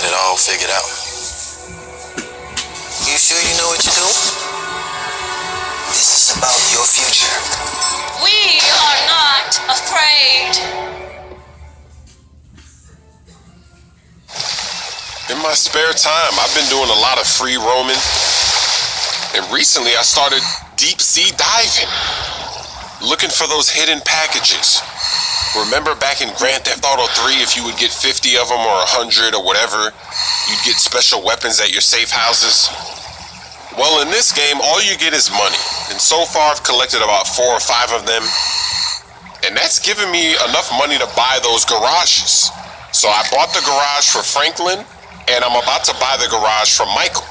it all figured out. You sure you know what you're doing? This is about your future. We are not afraid. In my spare time, I've been doing a lot of free roaming. And recently I started deep sea diving, looking for those hidden packages. Remember back in Grand Theft Auto 3, if you would get 50 of them or 100 or whatever, you'd get special weapons at your safe houses? Well, in this game, all you get is money. And so far, I've collected about 4 or 5 of them. And that's given me enough money to buy those garages. So I bought the garage for Franklin, and I'm about to buy the garage for Michael.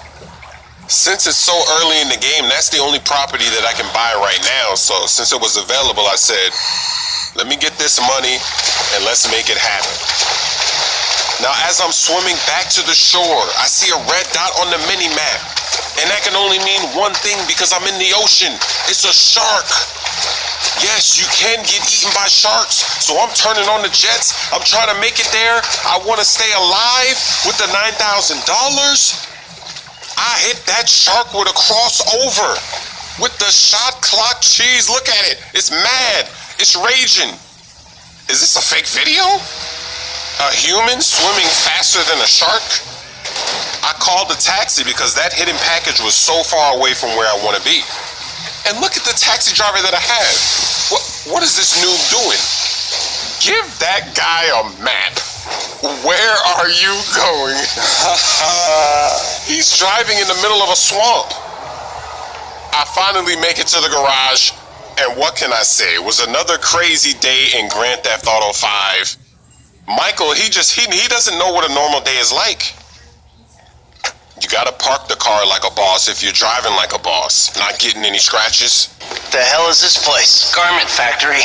Since it's so early in the game, that's the only property that I can buy right now. So since it was available, I said, let me get this money and let's make it happen. Now, as I'm swimming back to the shore, I see a red dot on the mini-map. And that can only mean one thing because I'm in the ocean. It's a shark. Yes, you can get eaten by sharks. So I'm turning on the jets. I'm trying to make it there. I want to stay alive with the $9,000. I hit that shark with a crossover. With the shot clock cheese. Look at it. It's mad. It's raging. Is this a fake video? A human swimming faster than a shark? I called a taxi because that hidden package was so far away from where I want to be. And look at the taxi driver that I have. What is this noob doing? Give that guy a map. Where are you going? He's driving in the middle of a swamp. I finally make it to the garage, and what can I say? It was another crazy day in Grand Theft Auto 5. Michael, he doesn't know what a normal day is like. You gotta park the car like a boss if you're driving like a boss, not getting any scratches. The hell is this place? Garment factory.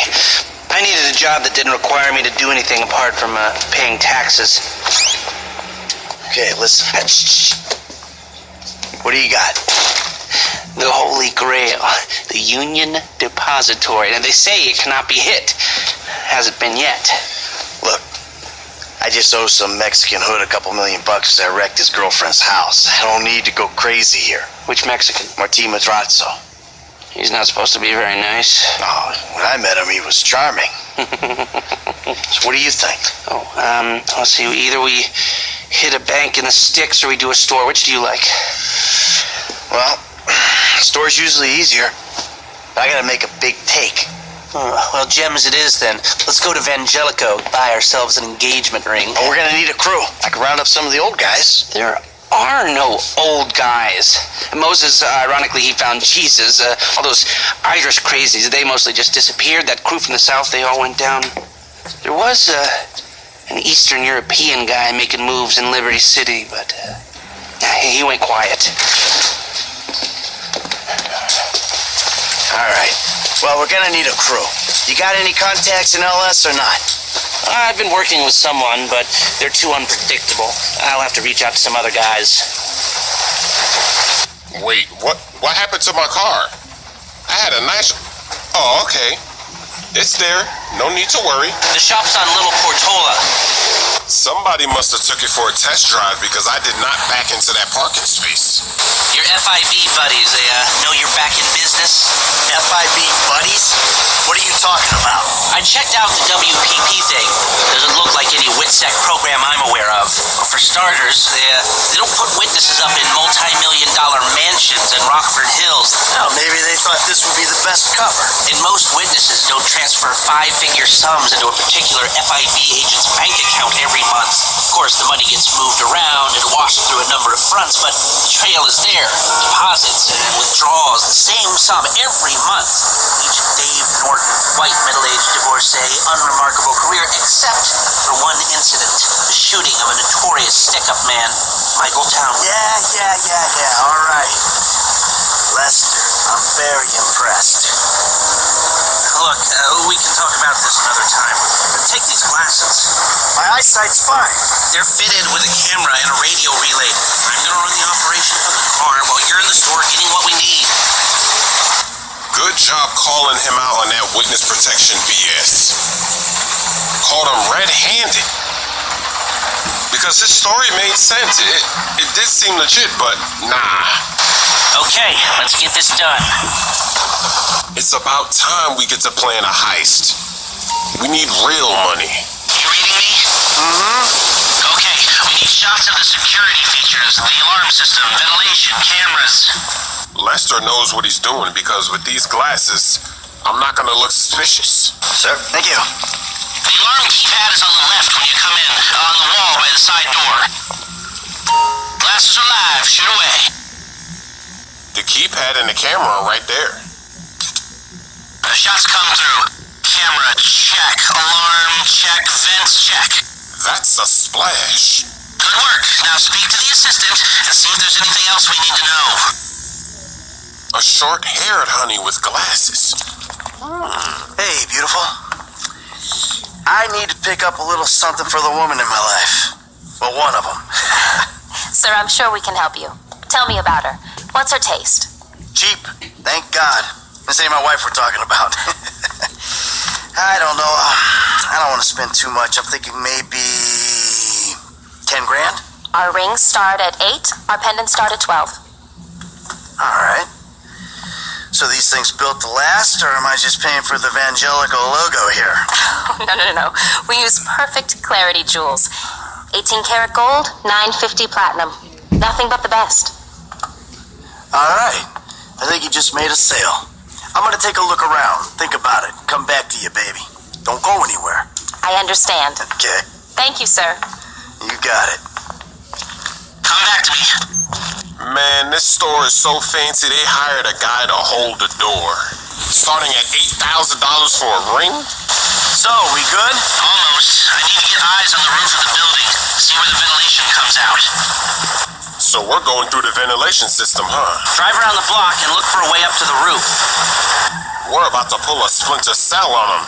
I needed a job that didn't require me to do anything apart from paying taxes. Okay, listen. What do you got? The Holy Grail, the Union Depository. And they say it cannot be hit. Hasn't been yet. Look, I just owe some Mexican hood a couple $1,000,000 because I wrecked his girlfriend's house. I don't need to go crazy here. Which Mexican? Martí Madrazo. He's not supposed to be very nice. Oh, when I met him, he was charming. So what do you think? Let's see. Either we hit a bank in the sticks or we do a store. Which do you like? Well, store's usually easier. But I gotta make a big take. Well, gems it is then. Let's go to Vangelico, buy ourselves an engagement ring. Oh, we're gonna need a crew. I can round up some of the old guys. There are no old guys. Moses, ironically, he found Jesus. All those Irish crazies, they mostly just disappeared. That crew from the south, they all went down. There was an Eastern European guy making moves in Liberty City, but he went quiet. All right. Well, we're gonna need a crew. You got any contacts in LS or not? I've been working with someone, but they're too unpredictable. I'll have to reach out to some other guys. Wait, what happened to my car? I had a nice... Oh, okay. It's there. No need to worry. The shop's on Little Portola. Somebody must have took it for a test drive because I did not back into that parking space. Your FIB buddies, they know you're back in business? FIB buddies? What are you talking about? I checked out the WPP thing. Doesn't look like any WITSEC program I'm aware of. For starters, they don't put witnesses up in multi-million-dollar mansions in Rockford Hills. Well, maybe they thought this would be the best cover. And most witnesses don't transfer 5-figure sums into a particular FIB agent's bank account every month. Of course, the money gets moved around and washed through a number of fronts, but the trail is there. Deposits and withdrawals, the same sum every month. Agent Dave Norton, white middle-aged divorcee, unremarkable career, except for one incident, the shooting of a notorious stick-up man, Michael Townley. Yeah, all right. Lester, I'm very impressed. Look, we can talk about this another time. Take these glasses. My eyesight's fine. They're fitted with a camera and a radio relay. I'm gonna run the operation from the car while you're in the store getting what we need. Good job calling him out on that witness protection BS. Caught him red-handed. Because because his story made sense. It did seem legit, but nah. Okay, let's get this done. It's about time we get to plan a heist. We need real money. You reading me? Okay, we need shots of the security features, the alarm system, ventilation, cameras. Lester knows what he's doing because with these glasses, I'm not gonna look suspicious. Sir, thank you. The alarm keypad is on the left when you come in, on the wall by the side door. Glasses are live, shoot away. The keypad and the camera are right there. The shots come through. Camera check, alarm check, vents check. That's a splash. Good work. Now speak to the assistant and see if there's anything else we need to know. A short-haired honey with glasses. Hey, beautiful. I need to pick up a little something for the woman in my life. Well, one of them. Sir, I'm sure we can help you. Tell me about her. What's her taste? Jeep. Thank God. This ain't my wife we're talking about. I don't know. I don't want to spend too much. I'm thinking maybe 10 grand. Our rings start at 8. Our pendants start at 12. All right. So these things built to last, or am I just paying for the Vangelico logo here? No. We use perfect clarity jewels. 18 karat gold, 950 platinum. Nothing but the best. All right. I think you just made a sale. I'm gonna take a look around, think about it, come back to you, baby. Don't go anywhere. I understand. Okay? Thank you, sir. You got it. Come back to me. Man, this store is so fancy they hired a guy to hold the door. Starting at $8,000 for a ring? So, we good? Almost. I need to get eyes on the roof of the building. See where the ventilation comes out. So we're going through the ventilation system, huh? Drive around the block and look for a way up to the roof. We're about to pull a Splinter Cell on them.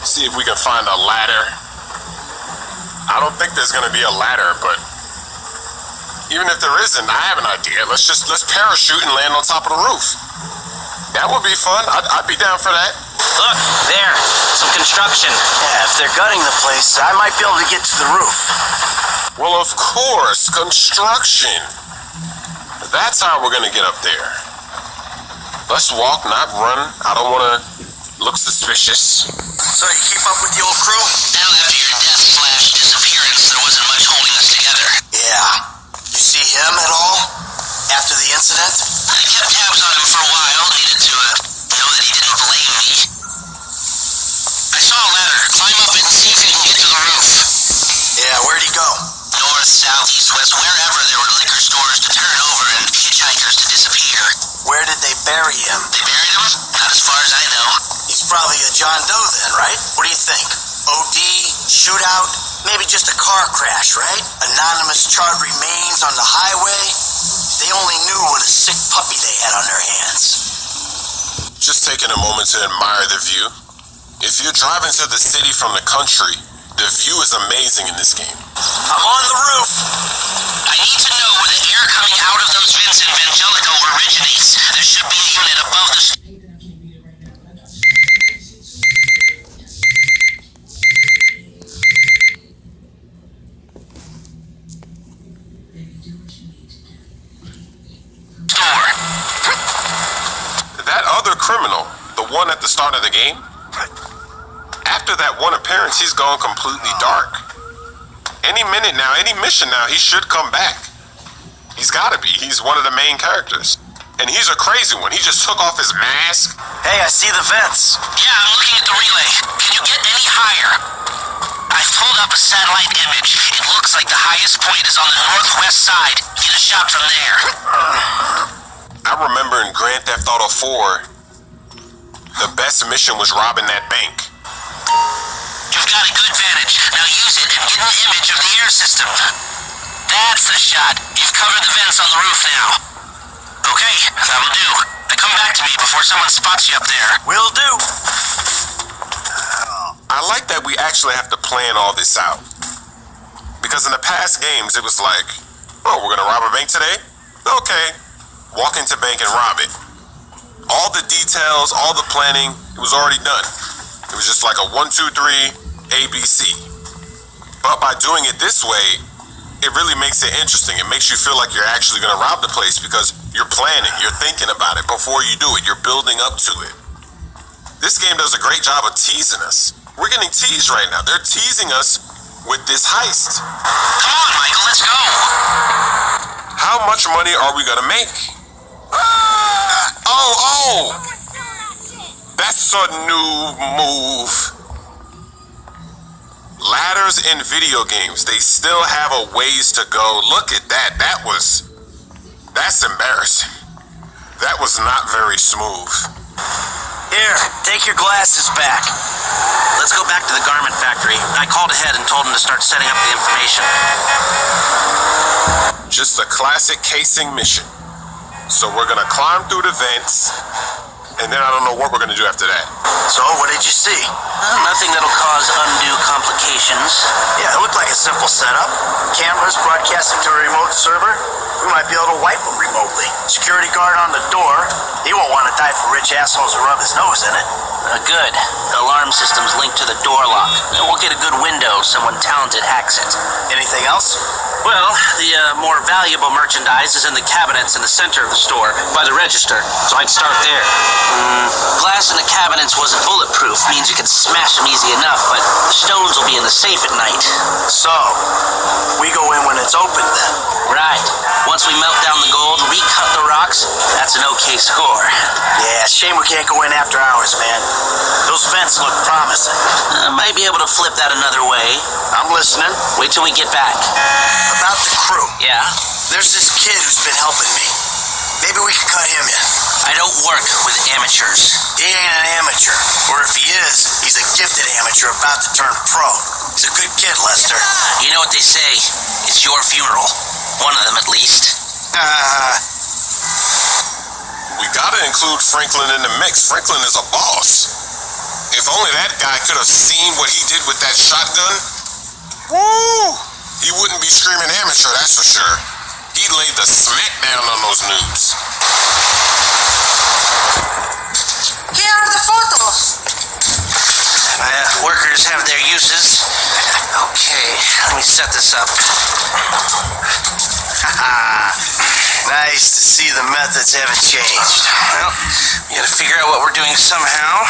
See if we can find a ladder. I don't think there's gonna be a ladder, but even if there isn't, I have an idea. Let's parachute and land on top of the roof. That would be fun. I'd be down for that. Look, there. Some construction. Yeah, if they're gutting the place, I might be able to get to the roof. Well, of course, construction. That's how we're gonna get up there. Let's walk, not run. I don't wanna look suspicious. So, you keep up with the old crew? Now after your death/disappearance, there wasn't much holding us together. Yeah. You see him at all? After the incident? I kept tabs on him for a while. Needed to know that he didn't blame me. I saw a ladder. Climb up it and see if you can get to the roof. Yeah, where'd he go? North, south, east, west, wherever there were liquor stores to turn over and hitchhikers to disappear. Where did they bury him? They buried him? Not as far as I know. He's probably a John Doe then, right? What do you think? OD? Shootout? Maybe just a car crash, right? Anonymous charred remains on the highway? They only knew what a sick puppy they had on their hands. Just taking a moment to admire the view. If you're driving to the city from the country, the view is amazing in this game. I'm on the roof. I need to know where the air coming out of those vents in Vangelico originates. There should be a unit above the... store. That other criminal, the one at the start of the game, after that one appearance, he's gone completely dark. Any minute now, any mission now, he should come back. He's gotta be. He's one of the main characters. And he's a crazy one. He just took off his mask. Hey, I see the vents. Yeah, I'm looking at the relay. Can you get any higher? I pulled up a satellite image. It looks like the highest point is on the northwest side. Get a shot from there. I remember in Grand Theft Auto 4, the best mission was robbing that bank. You've got a good vantage. Now use it and get an image of the air system. That's the shot. You've covered the vents on the roof now. Okay, that'll do. Now come back to me before someone spots you up there. Will do. I like that we actually have to plan all this out. Because in the past games, it was like, oh, we're gonna rob a bank today? Okay. Walk into bank and rob it. All the details, all the planning, it was already done. It was just like a 1, 2, 3, ABC. But by doing it this way, it really makes it interesting. It makes you feel like you're actually going to rob the place because you're planning, you're thinking about it before you do it, you're building up to it. This game does a great job of teasing us. We're getting teased right now. They're teasing us with this heist. Come on, Michael, let's go. How much money are we going to make? Oh! That's a new move. Ladders in video games, they still have a ways to go. Look at that. That's embarrassing. That was not very smooth. Here, take your glasses back. Let's go back to the garment factory. I called ahead and told him to start setting up the information. Just a classic casing mission. So we're gonna climb through the vents, and then I don't know what we're gonna do after that. So, what did you see? Nothing that'll cause undue complications. Yeah, it looked like a simple setup. Cameras broadcasting to a remote server. We might be able to wipe them remotely. Security guard on the door. He won't want to die for rich assholes who rub his nose in it. Good. The alarm system's linked to the door lock. We'll get a good window if someone talented hacks it. Anything else? Well, the more valuable merchandise is in the cabinets in the center of the store, by the register, so I'd start there. Glass in the cabinets wasn't bulletproof, means you can smash them easy enough, but the stones will be in the safe at night. So, we go in when it's open then? Right. Once we melt down the gold, recut the rocks, that's an okay score. Yeah, shame we can't go in after hours, man. Those vents look promising. Might be able to flip that another way. I'm listening. Wait till we get back. About the crew. Yeah? There's this kid who's been helping me. Maybe we could cut him in. I don't work with amateurs. He ain't an amateur. Or if he is, he's a gifted amateur about to turn pro. He's a good kid, Lester. You know what they say? It's your funeral. One of them, at least. We gotta include Franklin in the mix. Franklin is a boss. If only that guy could have seen what he did with that shotgun. Woo! He wouldn't be screaming amateur, that's for sure. He laid the smack down on those noobs. Here are the photos. Workers have their uses. Okay, let me set this up. Nice to see the methods haven't changed. Well, we gotta figure out what we're doing somehow.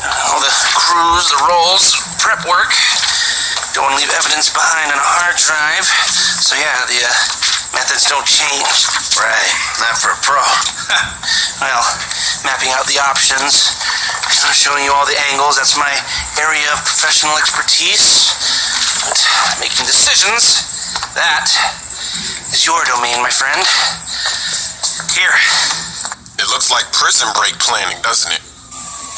All the crews, the roles, prep work. Don't want to leave evidence behind on a hard drive. So yeah, the methods don't change. Right, not for a pro. Well, mapping out the options, showing you all the angles, that's my area of professional expertise. But making decisions, that is your domain, my friend. Here. It looks like prison break planning, doesn't it?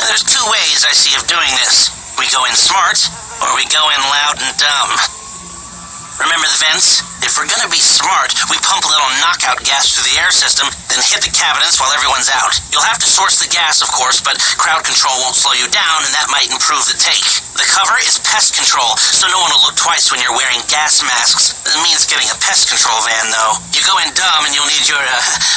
And there's two ways I see of doing this. We go in smart, or we go in loud and dumb. Remember the vents? If we're gonna be smart, we pump a little knockout gas through the air system, then hit the cabinets while everyone's out. You'll have to source the gas, of course, but crowd control won't slow you down, and that might improve the take. The cover is pest control, so no one will look twice when you're wearing gas masks. It means getting a pest control van, though. You go in dumb, and you'll need your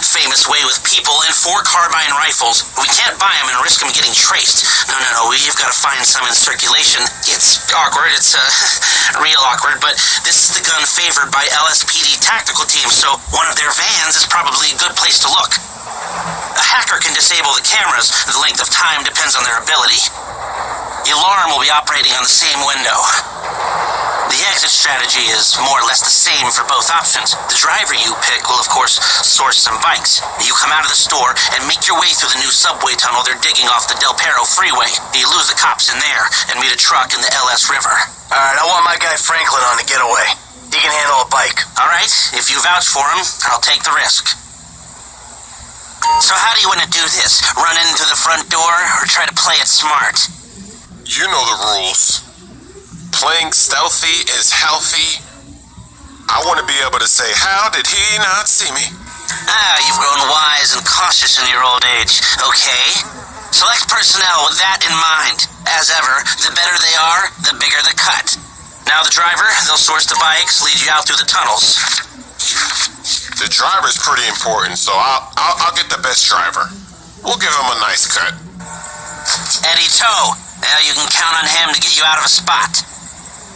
famous way with people and 4 carbine rifles. We can't buy them and risk them getting traced. No, we've got to find some in circulation. It's awkward, it's real awkward, but this is the gun favored by LSPD tactical teams, so one of their vans is probably a good place to look. A hacker can disable the cameras. The length of time depends on their ability. The alarm will be operating on the same window. The exit strategy is more or less the same for both options. The driver you pick will, of course, source some bikes. You come out of the store and make your way through the new subway tunnel they're digging off the Del Perro freeway. You lose the cops in there and meet a truck in the LS River. All right, I want my guy Franklin on the getaway. He can handle a bike. All right, if you vouch for him, I'll take the risk. So how do you want to do this? Run in through the front door or try to play it smart? You know the rules. Playing stealthy is healthy. I want to be able to say, how did he not see me? You've grown wise and cautious in your old age. Okay. Select personnel with that in mind. As ever, the better they are, the bigger the cut. Now the driver, they'll source the bikes, lead you out through the tunnels. The driver's pretty important, so I'll get the best driver. We'll give him a nice cut. Eddie Toe. Now you can count on him to get you out of a spot.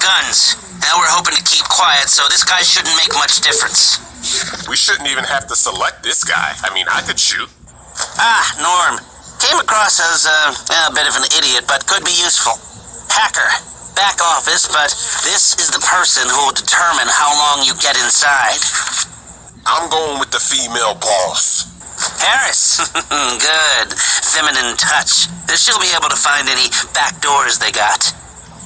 guns. Now we're hoping to keep quiet, so this guy shouldn't make much difference. We shouldn't even have to select this guy. I mean, I could shoot. Ah, Norm. Came across as a bit of an idiot, but could be useful. Hacker. Back office, but this is the person who will determine how long you get inside. I'm going with the female boss. Harris. Good. Feminine touch. She'll be able to find any back doors they got.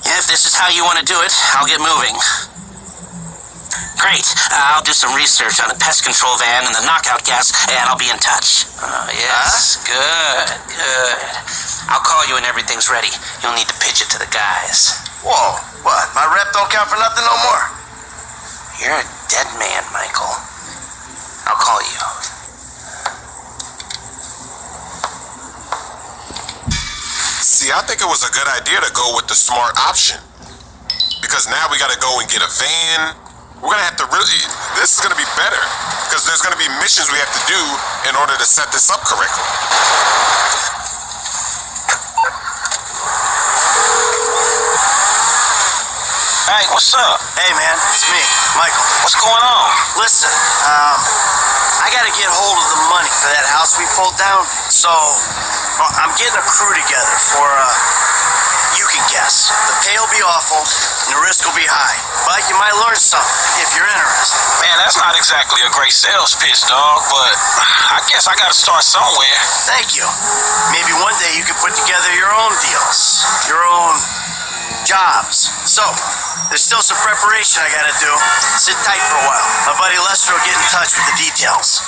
If this is how you want to do it, I'll get moving. Great. I'll do some research on the pest control van and the knockout gas, and I'll be in touch. Yes. Good. I'll call you when everything's ready. You'll need to pitch it to the guys. Whoa, what? My rep don't count for nothing no more? You're a dead man, Michael. I'll call you. See, I think it was a good idea to go with the smart option. Because now we gotta go and get a van. We're gonna have to really, this is gonna be better. Because there's gonna be missions we have to do in order to set this up correctly. Hey, what's up? Hey, man, it's me, Michael. What's going on? Listen, I gotta get hold of the money for that house we pulled down, so I'm getting a crew together for, you can guess. The pay will be awful, and the risk will be high, but you might learn something if you're interested. Man, that's not exactly a great sales pitch, dog, but I guess I gotta start somewhere. Thank you. Maybe one day you can put together your own deals, your own jobs. So, there's still some preparation I gotta do. Sit tight for a while. My buddy Lester will get in touch with the details.